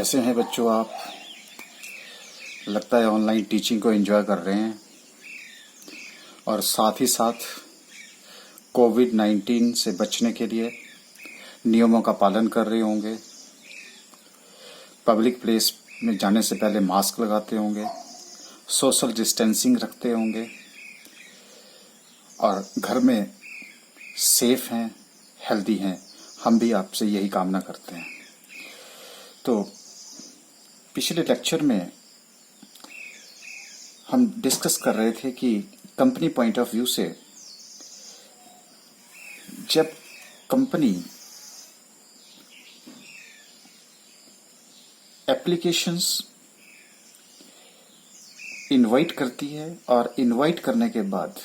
कैसे हैं बच्चों आप? लगता है ऑनलाइन टीचिंग को एंजॉय कर रहे हैं और साथ ही साथ कोविड-19 से बचने के लिए नियमों का पालन कर रहे होंगे। पब्लिक प्लेस में जाने से पहले मास्क लगाते होंगे, सोशल डिस्टेंसिंग रखते होंगे और घर में सेफ हैं, हेल्दी हैं। हम भी आपसे यही कामना करते हैं। तो पिछले लेक्चर में हम डिस्कस कर रहे थे कि कंपनी पॉइंट ऑफ व्यू से जब कंपनी एप्लीकेशंस इनवाइट करती है और इनवाइट करने के बाद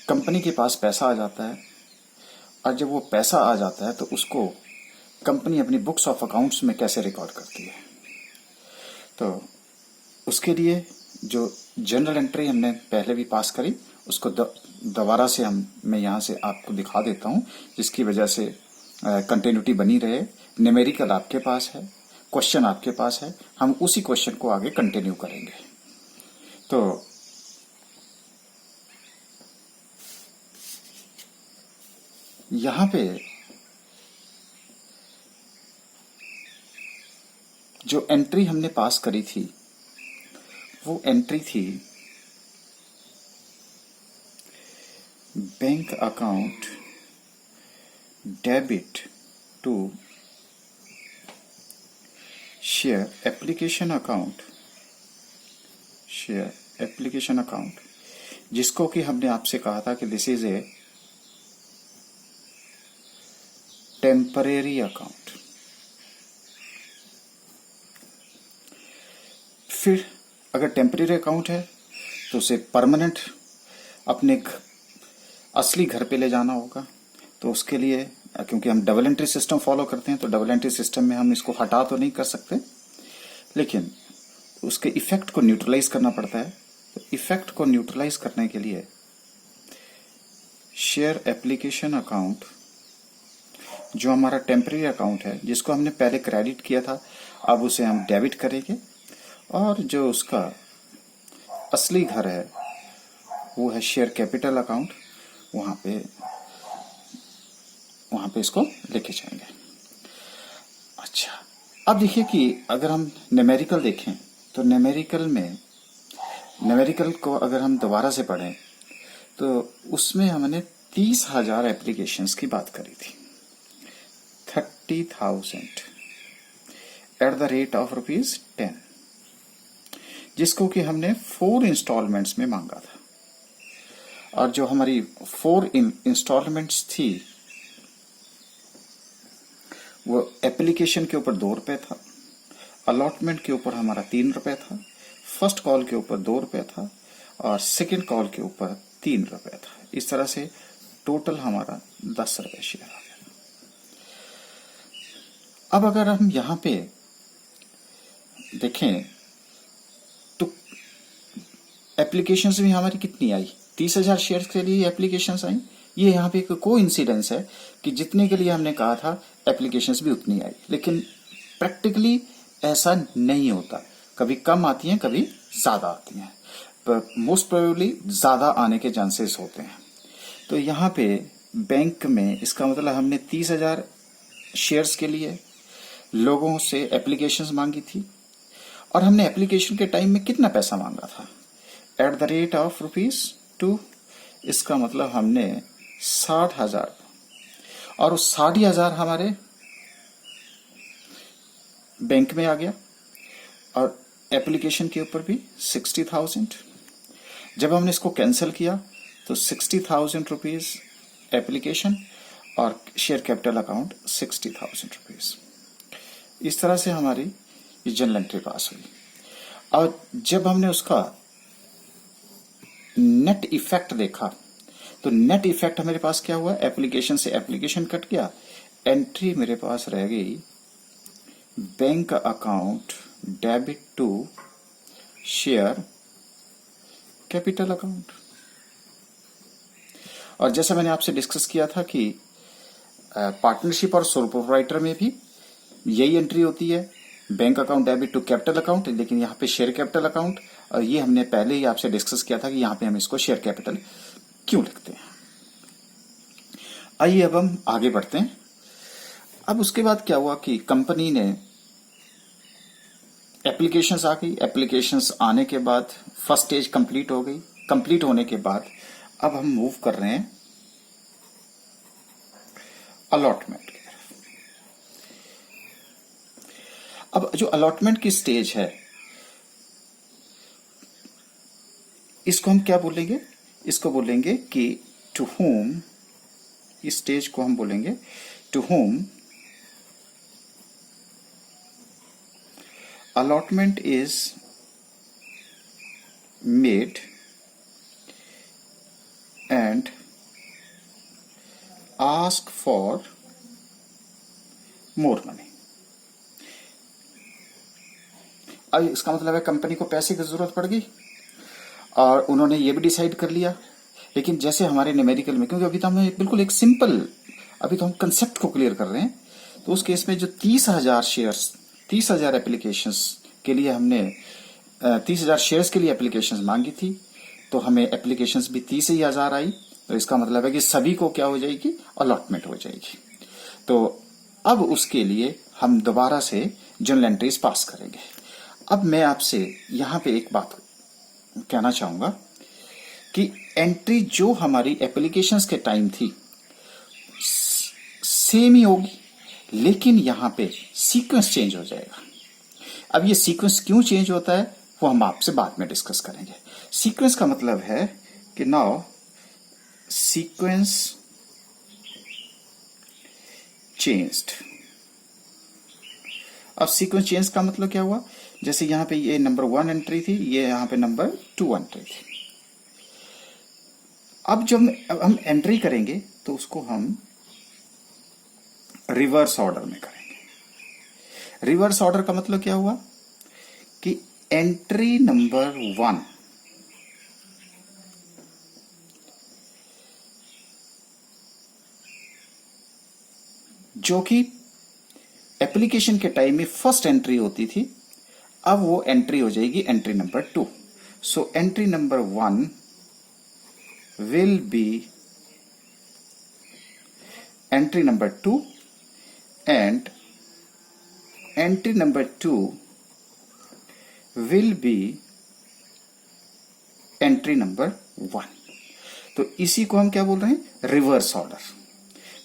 कंपनी के पास पैसा आ जाता है और जब वो पैसा आ जाता है तो उसको कंपनी अपनी बुक्स ऑफ अकाउंट्स में कैसे रिकॉर्ड करती है। तो उसके लिए जो जनरल एंट्री हमने पहले भी पास करी उसको दोबारा से मैं यहाँ से आपको दिखा देता हूँ, जिसकी वजह से कंटिन्यूटी बनी रहे। न्यूमेरिकल आपके पास है, क्वेश्चन आपके पास है, हम उसी क्वेश्चन को आगे कंटिन्यू करेंगे। तो यहाँ पे जो एंट्री हमने पास करी थी वो एंट्री थी bank account debit to share application account, जिसको कि हमने आपसे कहा था कि this is a temporary account. फिर अगर टेम्परेरी अकाउंट है तो उसे परमानेंट अपने असली घर पे ले जाना होगा। तो उसके लिए क्योंकि हम डबल एंट्री सिस्टम फॉलो करते हैं तो डबल एंट्री सिस्टम में हम इसको हटा तो नहीं कर सकते, लेकिन उसके इफेक्ट को न्यूट्रलाइज करना पड़ता है। तो इफेक्ट को न्यूट्रलाइज करने के लिए शेयर एप्लीकेशन अकाउंट, जो हमारा टेम्परेरी अकाउंट है जिसको हमने पहले क्रेडिट किया था, अब उसे हम डेबिट करेंगे और जो उसका असली घर है वो है शेयर कैपिटल अकाउंट, वहां पे इसको लेके जाएंगे। अच्छा, अब देखिए कि अगर हम न्यूमेरिकल देखें तो न्यूमेरिकल को अगर हम दोबारा से पढ़ें तो उसमें हमने 30,000 एप्लीकेशंस की बात करी थी। 30,000 एट द रेट ऑफ ₹10, जिसको कि हमने 4 इंस्टॉलमेंट्स में मांगा था। और जो हमारी 4 इंस्टॉलमेंट्स थी वो एप्लीकेशन के ऊपर ₹2 था, अलॉटमेंट के ऊपर हमारा ₹3 था, फर्स्ट कॉल के ऊपर ₹2 था और सेकंड कॉल के ऊपर ₹3 था। इस तरह से टोटल हमारा ₹10 शेयर आ गया। अब अगर हम यहां पे देखें तो एप्लीकेशंस भी हमारी कितनी आई? 30,000 शेयर्स के लिए एप्लीकेशंस आई। ये यहाँ पे एक कोइंसिडेंस है कि जितने के लिए हमने कहा था एप्लीकेशंस भी उतनी आई, लेकिन प्रैक्टिकली ऐसा नहीं होता। कभी कम आती हैं, कभी ज्यादा आती हैं, पर मोस्ट प्रोबेबली ज्यादा आने के चांसेस होते हैं। तो यहाँ पे बैंक में इसका मतलब हमने 30,000 शेयर्स के लिए लोगों से एप्लीकेशंस मांगी थी और हमने एप्लीकेशन के टाइम में कितना पैसा मांगा था? Eight the rate of ₹2। इसका मतलब हमने 60,000 और उस 60,000 हमारे बैंक में आ गया और एप्लीकेशन के ऊपर भी 60,000। जब हमने इसको कैंसिल किया तो 60,000 रुपीज एप्लीकेशन और शेयर कैपिटल अकाउंट 60,000 रुपीज। इस तरह से हमारी जनरल एंट्री पास हुई। और जब हमने उसका नेट इफेक्ट देखा तो नेट इफेक्ट हमारे पास क्या हुआ? एप्लीकेशन से एप्लीकेशन कट गया, एंट्री मेरे पास रह गई bank account debit to share capital account. और जैसा मैंने आपसे डिस्कस किया था कि पार्टनरशिप और सोल प्रोप्राइटर में भी यही एंट्री होती है bank account debit to capital account, लेकिन यहाँ पे शेयर कैपिटल अकाउंट, और ये हमने पहले ही आपसे डिस्कस किया था कि यहाँ पे हम इसको शेयर कैपिटल क्यों लिखते हैं। आइए अब हम आगे बढ़ते हैं। अब उसके बाद क्या हुआ कि कंपनी ने एप्लीकेशंस आ गई, एप्लीकेशंस आने के बाद फर्स्ट स्टेज कंप्लीट हो गई। कंप्लीट होने के बाद अब हम मूव कर रहे हैं अलॉटमेंट की तरफ। अब जो अलॉटमेंट की स्टेज है, इसको हम क्या बोलेंगे? इसको बोलेंगे कि टू होम, इस स्टेज को हम बोलेंगे to whom allotment is made and ask for more money। अब इसका मतलब है कंपनी को पैसे की जरूरत पड़ गई और उन्होंने ये भी डिसाइड कर लिया। लेकिन जैसे हमारे न्यूमेरिकल में, क्योंकि अभी तो हमें बिल्कुल एक सिंपल, अभी तो हम कंसेप्ट को क्लियर कर रहे हैं, तो उस केस में जो 30,000 शेयर्स, 30,000 एप्लीकेशंस के लिए हमने 30,000 शेयर्स के लिए एप्लीकेशंस मांगी थी, तो हमें एप्लीकेशंस भी 30,000 आई। तो इसका मतलब है कि सभी को क्या हो जाएगी? अलॉटमेंट हो जाएगी। तो अब उसके लिए हम दोबारा से जर्नल एंट्रीज पास करेंगे। अब मैं आपसे यहां पे एक बात कहना चाहूंगा कि एंट्री जो हमारी एप्लीकेशंस के टाइम थी सेम ही होगी, लेकिन यहां पे सीक्वेंस चेंज हो जाएगा। अब ये सीक्वेंस क्यों चेंज होता है वो हम आपसे बाद में डिस्कस करेंगे। सीक्वेंस का मतलब है कि नाउ सीक्वेंस चेंज्ड। अब सीक्वेंस चेंज का मतलब क्या हुआ? जैसे यहां पे ये नंबर 1 एंट्री थी, ये यहां पे नंबर 2 एंट्री थी। अब जब हम एंट्री करेंगे तो उसको हम रिवर्स ऑर्डर में करेंगे। रिवर्स ऑर्डर का मतलब क्या हुआ कि एंट्री नंबर 1 जो कि एप्लीकेशन के टाइम में फर्स्ट एंट्री होती थी, अब वो एंट्री हो जाएगी entry number 2। So entry number 1 will be entry number 2 and entry number 2 will be entry number 1। तो इसी को हम क्या बोल रहे हैं? Reverse order.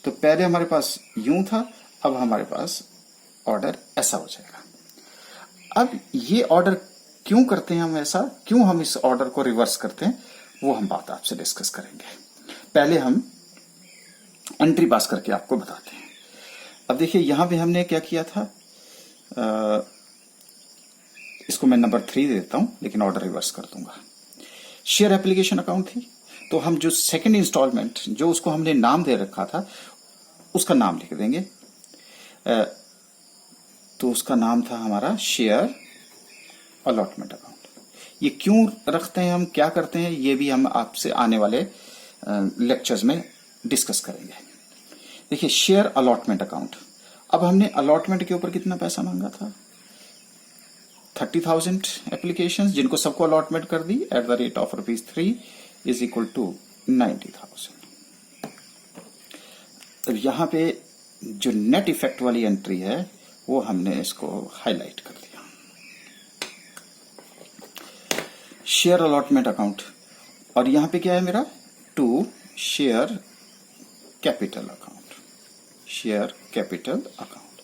तो पहले हमारे पास यूं था, अब हमारे पास ऑर्डर ऐसा हो जाएगा। अब ये ऑर्डर क्यों करते हैं हम ऐसा, क्यों हम इस ऑर्डर को रिवर्स करते हैं, वो हम बात आपसे डिस्कस करेंगे। पहले हम एंट्री पास करके आपको बताते हैं। अब देखिए यहां पे हमने क्या किया था, इसको मैं नंबर 3 दे देता हूं, लेकिन ऑर्डर रिवर्स कर दूंगा। शेयर एप्लीकेशन अकाउंट थी, तो हम जो सेकंड इंस्टॉलमेंट जो उसको हमने नाम दे रखा था उसका नाम लिख देंगे। तो उसका नाम था हमारा शेयर अलॉटमेंट अकाउंट। ये क्यों रखते हैं हम, क्या करते हैं, ये भी हम आपसे आने वाले लेक्चर्स में डिस्कस करेंगे। देखिए शेयर अलॉटमेंट अकाउंट, अब हमने अलॉटमेंट के ऊपर कितना पैसा मांगा था? 30,000 एप्लीकेशंस जिनको सबको अलॉटमेंट कर दी at the rate of ₹3 is equal to 90,000। अब यहां पे जो नेट इफेक्ट वाली एंट्री है वो हमने इसको हाईलाइट कर दिया। शेयर अलॉटमेंट अकाउंट, और यहां पे क्या है मेरा? To share capital account, share capital account.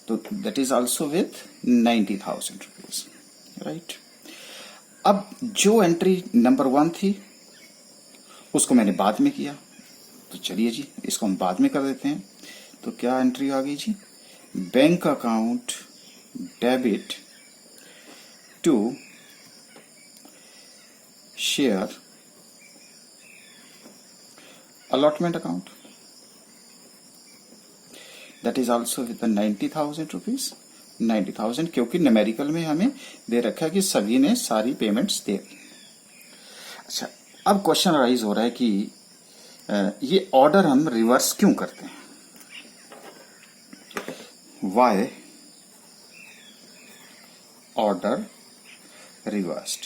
तो that is also with 90,000 rupees, right. अब जो एंट्री नंबर 1 थी उसको मैंने बाद में किया, तो चलिए जी इसको हम बाद में कर देते हैं। तो क्या एंट्री आ गई जी? Bank account debit to share allotment account, that is also with 90,000 rupees. 90,000 क्योंकि न्यूमेरिकल में हमें दे रखा है कि सभी ने सारी पेमेंट्स दे दी। अच्छा, अब क्वेश्चन राइज हो रहा है कि ये ऑर्डर हम रिवर्स क्यों करते हैं? Why order reversed.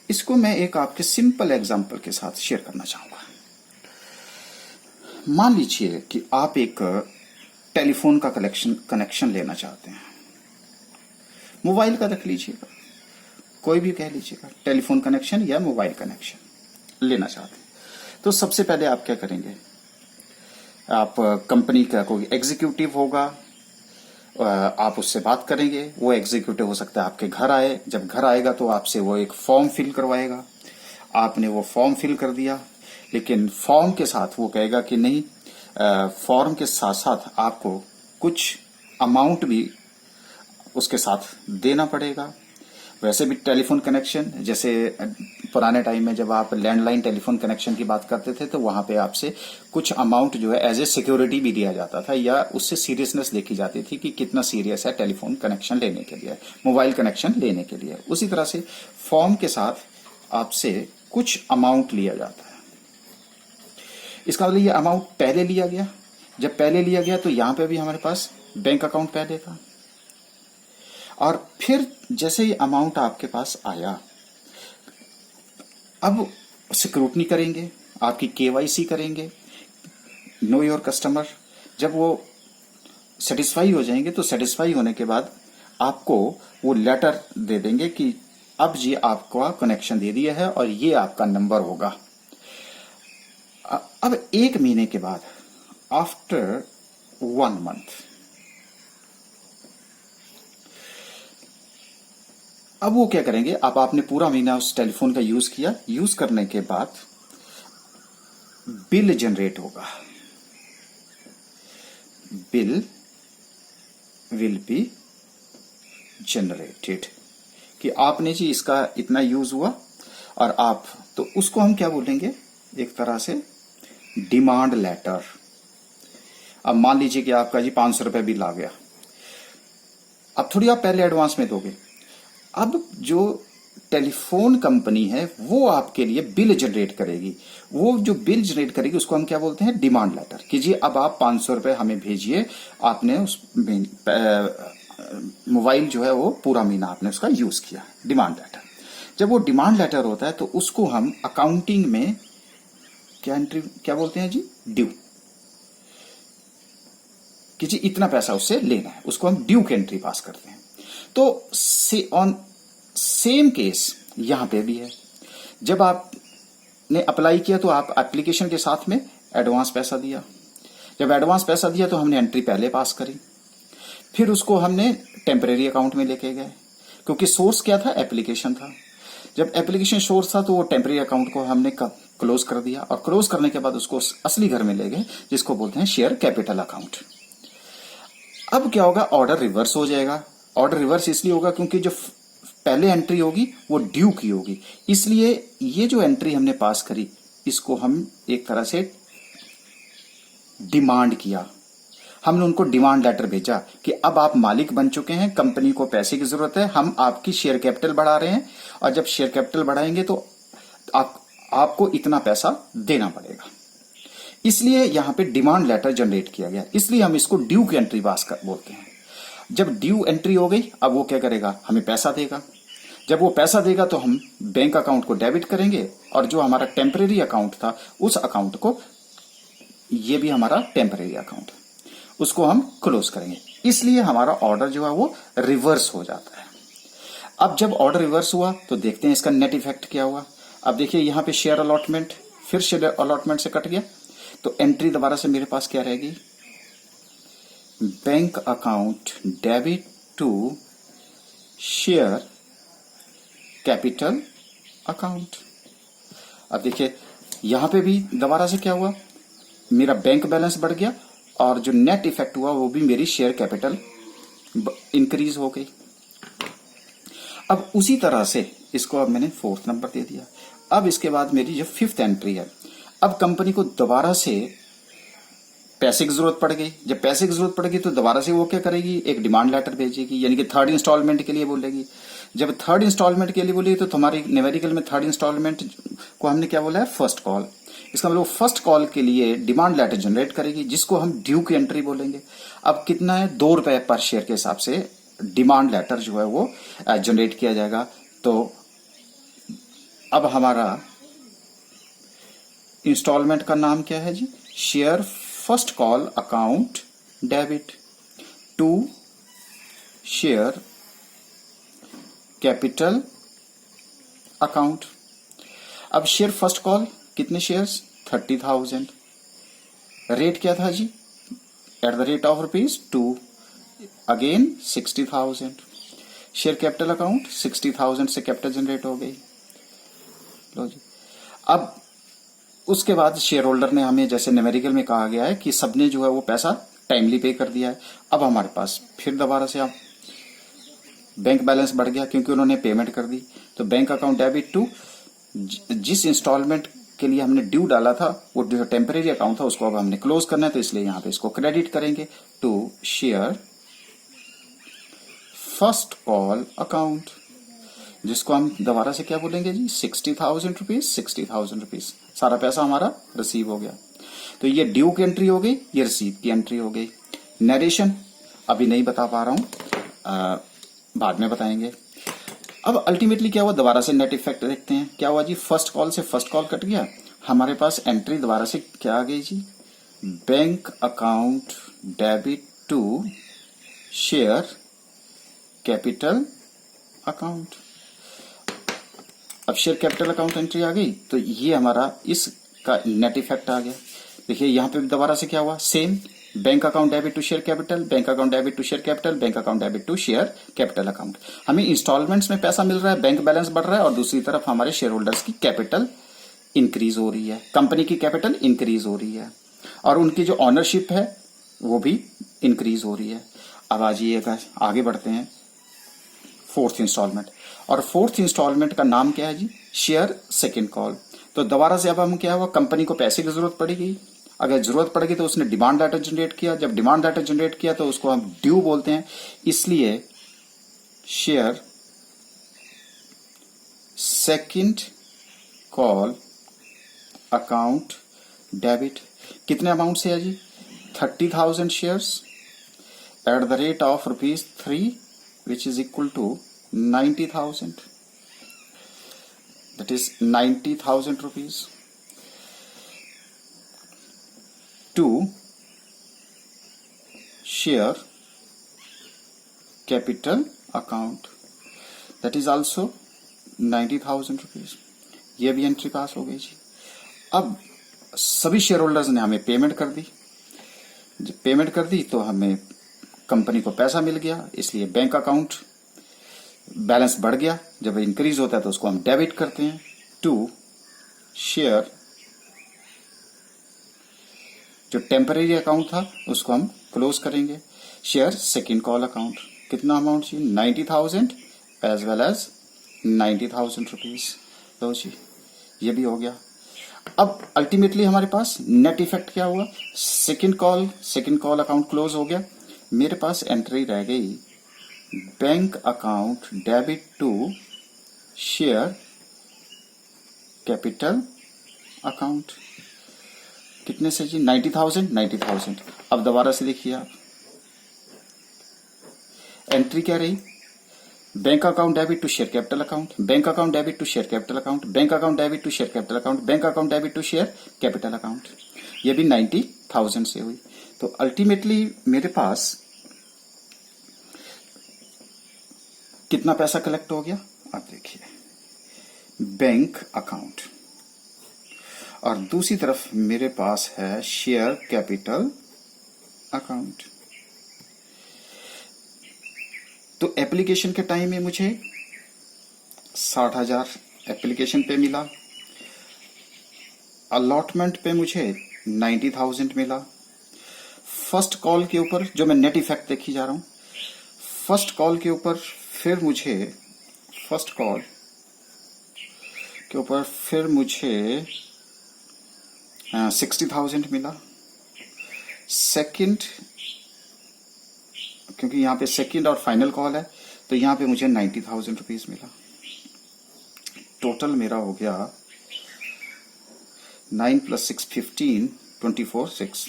इसको मैं एक आपके सिंपल एग्जांपल के साथ शेयर करना चाहूंगा। मान लीजिए कि आप एक टेलीफोन का कनेक्शन लेना चाहते हैं। मोबाइल का रख लीजिएगा, कोई भी कह लीजिएगा, टेलीफोन कनेक्शन या मोबाइल कनेक्शन लेना चाहते हैं। तो सबसे पहले आप क्या करेंगे, आप कंपनी का कोई एग्जीक्यूटिव होगा, आप उससे बात करेंगे। वो एग्जीक्यूटिव हो सकता है आपके घर आए, जब घर आएगा तो आपसे वो एक फॉर्म फिल करवाएगा। आपने वो फॉर्म फिल कर दिया, लेकिन फॉर्म के साथ वो कहेगा कि नहीं, फॉर्म के साथ साथ आपको कुछ अमाउंट भी उसके साथ देना पड़ेगा। वैसे भी टेलीफोन कनेक्शन, जैसे पुराने टाइम में जब आप लैंडलाइन टेलीफोन कनेक्शन की बात करते थे तो वहां पे आपसे कुछ अमाउंट जो है एज ए सिक्योरिटी भी दिया जाता था, या उससे सीरियसनेस देखी जाती थी कि कितना सीरियस है टेलीफोन कनेक्शन लेने के लिए, मोबाइल कनेक्शन लेने के लिए। उसी तरह से फॉर्म के साथ आपसे कुछ अमाउंट लिया जाता है। इसका मतलब ये अमाउंट पहले लिया गया। जब पहले लिया गया तो यहां पे भी हमारे पास बैंक अकाउंट पहले था, और फिर जैसे ही अमाउंट आपके पास आया, अब स्क्रूटनी करेंगे, आपकी केवाईसी करेंगे, नो योर कस्टमर। जब वो सेटिस्फाई हो जाएंगे तो सेटिस्फाई होने के बाद आपको वो लेटर दे देंगे कि अब ये आपका कनेक्शन दे दिया है और ये आपका नंबर होगा। अब 1 महीने के बाद, आफ्टर 1 मंथ, अब वो क्या करेंगे, अब आपने पूरा महीना उस टेलीफोन का यूज किया, यूज करने के बाद बिल जनरेट होगा। बिल विल बी जनरेटेड कि आपने जी इसका इतना यूज हुआ, और आप तो उसको हम क्या बोलेंगे, एक तरह से डिमांड लेटर। अब मान लीजिए कि आपका जी 500 रुपए बिल आ गया। अब थोड़ी आप पहले एडवांस में दोगे। अब जो टेलीफोन कंपनी है वो आपके लिए बिल जनरेट करेगी। वो जो बिल जनरेट करेगी उसको हम क्या बोलते हैं, डिमांड लेटर, कि जी अब आप 500 रुपए हमें भेजिए, आपने उस मोबाइल जो है वो पूरा महीना आपने उसका यूज किया। Demand letter. जब वो डिमांड लेटर होता है तो उसको हम अकाउंटिंग में क्या बोलते हैं जी, ड्यू, कि जी इतना पैसा उससे लेना है, उसको हम ड्यू की एंट्री पास करते हैं। तो ऑन सेम केस यहां पे भी है। जब आपने अप्लाई किया तो आप एप्लीकेशन के साथ में एडवांस पैसा दिया। जब एडवांस पैसा दिया तो हमने एंट्री पहले पास करी, फिर उसको हमने टेम्परेरी अकाउंट में लेके गए, क्योंकि सोर्स क्या था, एप्लीकेशन था। जब एप्लीकेशन सोर्स था तो वो टेम्परेरी अकाउंट को हमने क्लोज कर दिया, और क्लोज करने के बाद उसको असली घर में ले गए, जिसको बोलते हैं शेयर कैपिटल अकाउंट। अब क्या होगा, ऑर्डर रिवर्स हो जाएगा। ऑर्डर रिवर्स इसलिए होगा क्योंकि जो पहले एंट्री होगी वो ड्यू की होगी, इसलिए ये जो एंट्री हमने पास करी इसको हम एक तरह से डिमांड किया। हमने उनको डिमांड लेटर भेजा कि अब आप मालिक बन चुके हैं, कंपनी को पैसे की जरूरत है, हम आपकी शेयर कैपिटल बढ़ा रहे हैं, और जब शेयर कैपिटल बढ़ाएंगे तो आपको इतना पैसा देना पड़ेगा। इसलिए यहां पे डिमांड लेटर जनरेट किया गया, इसलिए हम इसको ड्यू की एंट्री पास बोलते हैं। जब ड्यू एंट्री हो गई, अब वो क्या करेगा, हमें पैसा देगा। जब वो पैसा देगा तो हम बैंक अकाउंट को डेबिट करेंगे, और जो हमारा टेम्परेरी अकाउंट था उस अकाउंट को, ये भी हमारा टेम्परेरी अकाउंट, उसको हम क्लोज करेंगे। इसलिए हमारा ऑर्डर जो है वो रिवर्स हो जाता है। अब जब ऑर्डर रिवर्स हुआ तो देखते हैं इसका नेट इफेक्ट क्या हुआ। अब देखिए यहां पे शेयर अलॉटमेंट, फिर शेयर अलॉटमेंट से कट गया, तो एंट्री दोबारा से मेरे पास क्या रहेगी, bank account debit to share capital account. अब देखिए यहां पे भी दोबारा से क्या हुआ, मेरा बैंक बैलेंस बढ़ गया, और जो नेट इफेक्ट हुआ वो भी मेरी शेयर कैपिटल इंक्रीज हो गई। अब उसी तरह से इसको अब मैंने 4th नंबर दे दिया। अब इसके बाद मेरी जो 5th एंट्री है, अब कंपनी को दोबारा से पैसे की जरूरत पड़ गई। जब पैसे की जरूरत पड़ेगी तो दोबारा से वो क्या करेगी, एक डिमांड लेटर भेजेगी, यानी कि 3rd इंस्टॉलमेंट के लिए बोलेगी। जब 3rd इंस्टॉलमेंट के लिए बोलेगी तो तुम्हारी न्यूमेरिकल में 3rd इंस्टॉलमेंट को हमने क्या बोला है, फर्स्ट कॉल। इसका मतलब फर्स्ट कॉल के लिए डिमांड लेटर जनरेट करेगी, जिसको हम ड्यू की एंट्री बोलेंगे। अब कितना है, 2 रुपए पर शेयर के हिसाब से डिमांड लेटर जो है वो जनरेट किया जाएगा। तो अब हमारा इंस्टॉलमेंट का नाम क्या है जी? Share first call account debit to share capital account. अब शेयर फर्स्ट कॉल कितने शेयर्स? 30,000। रेट क्या था जी? At the rate of ₹2, again 60,000। Share capital account 60,000 से कैपिटल जनरेट हो गई। लो जी। अब उसके बाद शेयर होल्डर ने हमें, जैसे न्यूमेरिकल में कहा गया है कि सबने जो है वो पैसा टाइमली पे कर दिया है। अब हमारे पास फिर दोबारा से आप बैंक बैलेंस बढ़ गया क्योंकि उन्होंने पेमेंट कर दी। तो बैंक अकाउंट डेबिट टू, जिस इंस्टॉलमेंट के लिए हमने ड्यू डाला था वो जो टेम्परेरी अकाउंट था उसको अब हमने क्लोज करना है, तो इसलिए यहां पे इसको क्रेडिट करेंगे to share first call account, जिसको हम दोबारा से क्या बोलेंगे जी? 60,000 रुपीज, 60,000 रुपीज। सारा पैसा हमारा रिसीव हो गया। तो ये ड्यू की एंट्री हो गई, ये रिसीव की एंट्री हो गई। नरेशन अभी नहीं बता पा रहा हूं, बाद में बताएंगे। अब अल्टीमेटली क्या हुआ? दोबारा से नेट इफेक्ट देखते हैं क्या हुआ जी। फर्स्ट कॉल से फर्स्ट कॉल कट गया, हमारे पास एंट्री दोबारा से क्या आ गई जी? Bank account debit to share capital account. अब शेयर कैपिटल अकाउंट एंट्री आ गई, तो ये हमारा इसका नेट इफेक्ट आ गया। देखिए यहां पे दोबारा से क्या हुआ? Same, bank account debit to share capital, bank account debit to share capital, bank account debit to share capital account. हमें इंस्टॉलमेंट्स में पैसा मिल रहा है, बैंक बैलेंस बढ़ रहा है, और दूसरी तरफ हमारे शेयर होल्डर्स की कैपिटल इंक्रीज हो रही है, कंपनी की कैपिटल इंक्रीज हो रही है, और उनकी जो ऑनरशिप है वो भी इंक्रीज हो रही है। अब आइए आगे बढ़ते हैं। फोर्थ इंस्टॉलमेंट, और फोर्थ इंस्टॉलमेंट का नाम क्या है जी? Share second call. तो दोबारा से अब हम क्या हुआ? कंपनी को पैसे की जरूरत पड़ेगी। अगर जरूरत पड़ेगी तो उसने डिमांड लेटर जनरेट किया, जब डिमांड लेटर जनरेट किया तो उसको हम ड्यू बोलते हैं, इसलिए share second call account debit. कितने अमाउंट से है जी? 30,000 shares at the rate of ₹3, which is equal to 90,000. That is 90,000 rupees to share capital account. That is also 90,000 rupees. ये भी एंट्री पास हो गई जी। अब सभी शेयर होल्डर्स ने हमें पेमेंट कर दी। जब पेमेंट कर दी तो हमें कंपनी को पैसा मिल गया, इसलिए बैंक अकाउंट बैलेंस बढ़ गया। जब इंक्रीज होता है तो उसको हम डेबिट करते हैं टू शेयर, जो टेम्परेरी अकाउंट था उसको हम क्लोज करेंगे, शेयर सेकेंड कॉल अकाउंट। कितना अमाउंट जी? 90,000 एज वेल एज 90,000 रुपीज। लो जी, ये भी हो गया। अब अल्टीमेटली हमारे पास नेट इफेक्ट क्या हुआ? सेकेंड कॉल अकाउंट क्लोज हो गया। मेरे पास एंट्री रह गई bank account debit to share capital account. कितने से जी? 90,000। अब दोबारा से देखिए आप, एंट्री क्या रही? Bank account debit to share capital account, bank account debit to share capital account, bank account debit to share capital account, bank account debit to share capital account. ये भी 90,000 से हुई। तो अल्टीमेटली मेरे पास कितना पैसा कलेक्ट हो गया? आप देखिए, बैंक अकाउंट, और दूसरी तरफ मेरे पास है शेयर कैपिटल अकाउंट। तो एप्लीकेशन के टाइम में मुझे 60,000 एप्लीकेशन पे मिला, अलॉटमेंट पे मुझे 90,000 मिला। फर्स्ट कॉल के ऊपर जो मैं नेट इफेक्ट देखी जा रहा हूं, फर्स्ट कॉल के ऊपर फिर मुझे 60,000 मिला। सेकंड, क्योंकि यहां पे सेकंड और फाइनल कॉल है तो यहां पे मुझे 90,000 रुपीज मिला। टोटल मेरा हो गया 9 + 6 15 24 6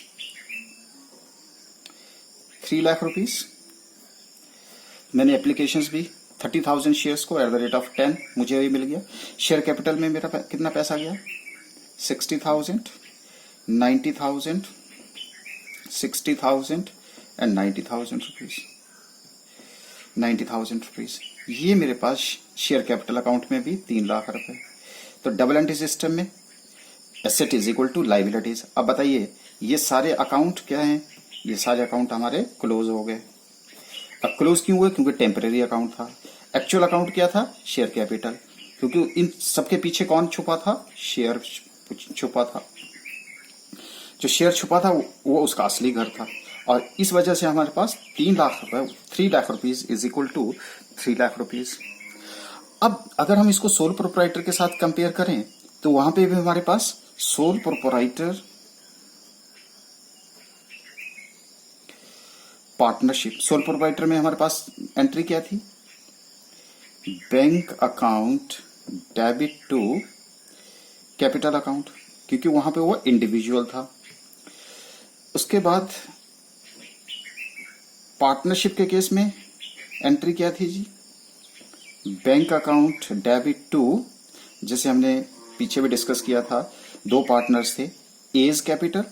3 लाख रुपीज। मैंने एप्लीकेशंस भी 30,000 शेयर्स को @10 मुझे भी मिल गया। शेयर कैपिटल में मेरा कितना पैसा गया? 60,000, 90,000, 60,000 एंड 90,000 रुपीज। 90,000 रुपीज ये मेरे पास शेयर कैपिटल अकाउंट में भी 3 लाख रुपए। तो डबल एंट्री सिस्टम में asset is equal to liabilities. अब बताइए ये सारे अकाउंट क्या हैं? ये सारे अकाउंट हमारे क्लोज हो गए। अब क्लोज क्यों हुए? क्योंकि टेम्परेरी अकाउंट था। एक्चुअल अकाउंट क्या था? Share capital. क्योंकि इन सबके पीछे कौन छुपा था? शेयर छुपा था। जो शेयर छुपा था वो उसका असली घर था, और इस वजह से हमारे पास 3 लाख रुपए, 3 lakh rupees is equal to 3 lakh rupees. अब अगर हम इसको सोल प्रोप्राइटर के साथ कंपेयर करें तो वहां पे भी हमारे पास sole proprietor partnership, sole proprietor में हमारे पास एंट्री क्या थी? Bank account debit to capital account, क्योंकि वहां पे वो इंडिविजुअल था। उसके बाद पार्टनरशिप के केस में एंट्री क्या थी जी? बैंक अकाउंट डेबिट टू, जैसे हमने पीछे भी डिस्कस किया था, 2 पार्टनर्स थे, A's capital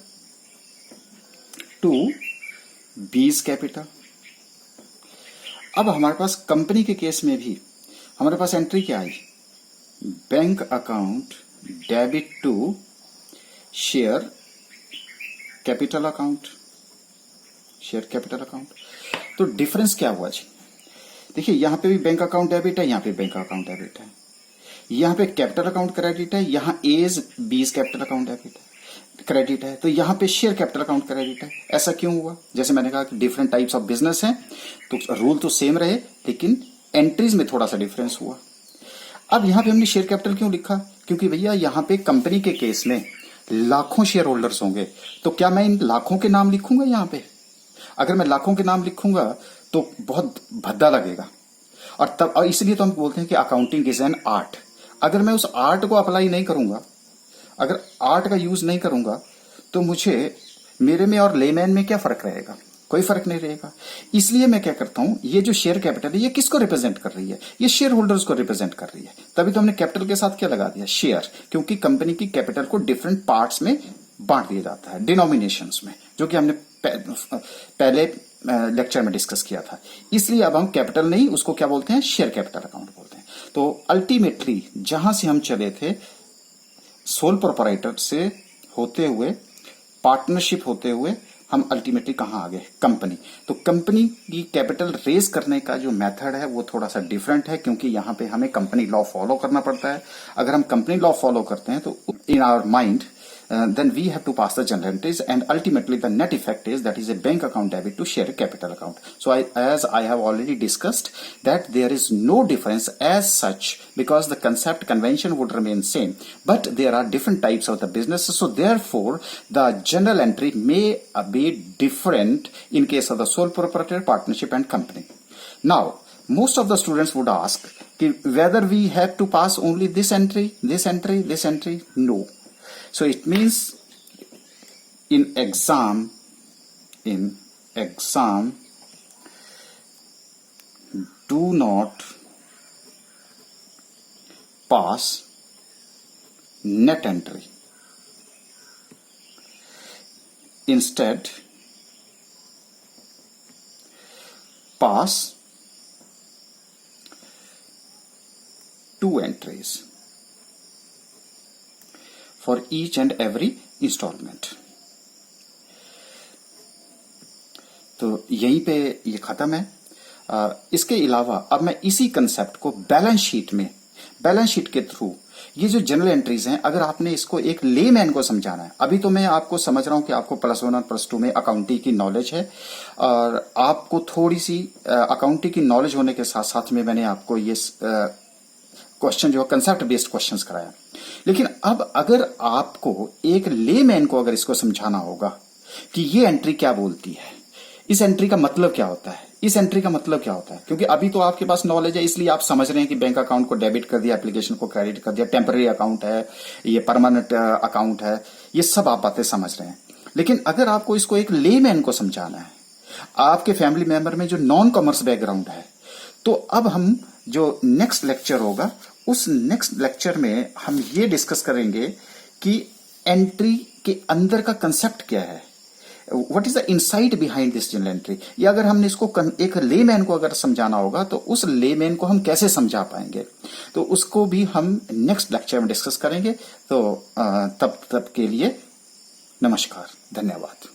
to B's capital. अब हमारे पास कंपनी के केस में भी हमारे पास एंट्री क्या आई? Bank account debit to share capital account, share capital account. तो डिफरेंस क्या हुआ जी? देखिए यहां पे भी बैंक अकाउंट डेबिट है, यहां पे बैंक अकाउंट डेबिट है, यहां पे कैपिटल अकाउंट क्रेडिट है, यहां A's B's capital account debit है, क्रेडिट है, तो यहां पे शेयर कैपिटल अकाउंट क्रेडिट है। ऐसा क्यों हुआ? जैसे मैंने कहा कि डिफरेंट टाइप्स ऑफ बिजनेस हैं, तो रूल तो सेम रहे लेकिन एंट्रीज में थोड़ा सा डिफरेंस हुआ। अब यहां पे हमने शेयर कैपिटल क्यों लिखा? क्योंकि भैया यहां पे कंपनी के केस में लाखों शेयर होल्डर्स होंगे, तो क्या मैं इन लाखों के नाम लिखूंगा यहां पे? अगर मैं लाखों के नाम लिखूंगा तो बहुत भद्दा लगेगा, और इसलिए तो हम बोलते हैं कि अकाउंटिंग इज एन आर्ट। अगर मैं उस आर्ट को अप्लाई नहीं करूंगा, अगर आर्ट का यूज नहीं करूंगा, तो मुझे मेरे में और लेमैन में क्या फर्क रहेगा? कोई फर्क नहीं रहेगा। इसलिए मैं क्या करता हूं, ये जो शेयर कैपिटल है ये किसको रिप्रेजेंट कर रही है? ये शेयर होल्डर्स को रिप्रेजेंट कर रही है। तभी तो हमने कैपिटल के साथ क्या लगा दिया? शेयर, क्योंकि कंपनी की कैपिटल को डिफरेंट पार्ट्स में बांट दिया जाता है, डिनोमिनेशंस में, जो कि हमने पहले लेक्चर में डिस्कस किया था। इसलिए अब हम कैपिटल नहीं, उसको क्या बोलते हैं? शेयर कैपिटल अकाउंट बोलते हैं। तो अल्टीमेटली जहां से हम चले थे, सोल प्रोप्राइटर से होते हुए, पार्टनरशिप होते हुए, हम अल्टीमेटली कहां आ गए? कंपनी। तो कंपनी की कैपिटल रेज करने का जो मेथड है वो थोड़ा सा डिफरेंट है, क्योंकि यहां पे हमें कंपनी लॉ फॉलो करना पड़ता है। अगर हम कंपनी लॉ फॉलो करते हैं तो in our mind then we have to pass the journal entries, and ultimately the net effect is that is a bank account debit to share capital account. So as I have already discussed that there is no difference as such, because the concept convention would remain same, but there are different types of the businesses, so therefore the journal entry may be different in case of the sole proprietor, partnership and company. Now most of the students would ask whether we have to pass only this entry, this entry, this entry. No. So it means in exam do not pass net entry. Instead pass 2 entries for each and every installment. तो यहीं पे ये खत्म है। इसके अलावा अब मैं इसी कंसेप्ट को बैलेंस शीट के थ्रू, ये जो जनरल एंट्रीज हैं, अगर आपने इसको एक लेमैन को समझाना है, अभी तो मैं आपको समझ रहा हूं कि आपको +1 और +2 में अकाउंटिंग की नॉलेज है, और आपको थोड़ी सी अकाउंटिंग की नॉलेज होने के साथ साथ में मैंने आपको ये क्वेश्चन जो कंसेप्ट बेस्ड क्वेश्चंस कराया। लेकिन अब अगर आपको एक लेमैन को अगर इसको समझाना होगा कि ये एंट्री क्या बोलती है, इस एंट्री का मतलब क्या होता है, इस एंट्री का मतलब क्या होता है, क्योंकि अभी तो आपके पास नॉलेज है, इसलिए आप समझ रहे हैं कि बैंक अकाउंट को डेबिट कर दिया, एप्लीकेशन को क्रेडिट कर दिया, टेम्पररी अकाउंट है, ये परमानेंट अकाउंट है, ये सब आप बातें समझ रहे हैं। लेकिन अगर आपको इसको एक लेमैन को समझाना है आपके फैमिली मेंबर में जो नॉन कॉमर्स बैकग्राउंड है। तो अब हम जो नेक्स्ट लेक्चर होगा, उस नेक्स्ट लेक्चर में हम ये डिस्कस करेंगे कि एंट्री के अंदर का कंसेप्ट क्या है, what is the insight behind this journal entry. या अगर हमने इसको एक लेमैन को अगर समझाना होगा तो उस लेमैन को हम कैसे समझा पाएंगे, तो उसको भी हम नेक्स्ट लेक्चर में डिस्कस करेंगे। तो तब के लिए नमस्कार, धन्यवाद।